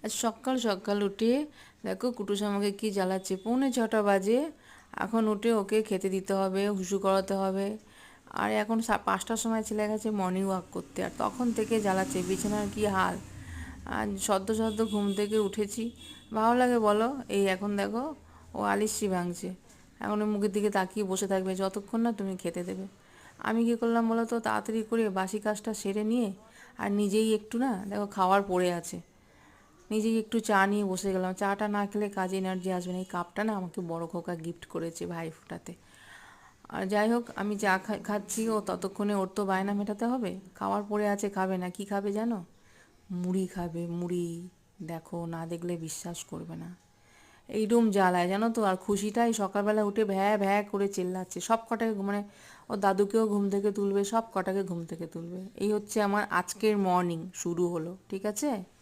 আজ সকাল সকাল উঠে দেখো কুটুস আমাকে কি জ্বালাচ্ছে, 6:45 বাজে। এখন উঠে ওকে খেতে দিতে হবে, হুসু করাতে হবে। আর এখন 5টার সময় ছেলে গেছে মর্নিং ওয়াক করতে, আর তখন থেকে জ্বালাচ্ছে বিছানার কি হাল। আর সদ্য সদ্য ঘুম থেকে উঠেছি, ভালো লাগে বলো? এই এখন দেখো ও আলিস্যি ভাঙছে। এখন ওর মুখের দিকে তাকিয়ে বসে থাকবে যতক্ষণ না তুমি খেতে দেবে। আমি কী করলাম বলো তো, তাড়াতাড়ি করে বাসি কাজটা সেরে নিয়ে আর নিজেই একটু না দেখো খাওয়ার পড়ে আছে, নিজেই একটু চা নিয়ে বসে গেলাম। চাটা না খেলে কাজে এনার্জি আসবে না। এই কাপটা না আমাকে বড় খোকা গিফট করেছে ভাইফোঁটাতে। আর যাই হোক, আমি চা খাচ্ছি, ও ততক্ষণে ওর তো বায়না মেটাতে হবে। খাওয়ার পড়ে আছে, খাবে না। কি খাবে জানো? মুড়ি খাবে, মুড়ি। দেখো, না দেখলে বিশ্বাস করবে না, এইরকম জ্বালায় জানো তো। আর খুশিটাই সকালবেলা উঠে ভ্যা ভ্যা করে চিল্লাচ্ছে, সব কটাকে মানে ও দাদুকেও ঘুম থেকে তুলবে, সব কটাকে ঘুম থেকে তুলবে। এই হচ্ছে আমার আজকের মর্নিং শুরু হলো, ঠিক আছে।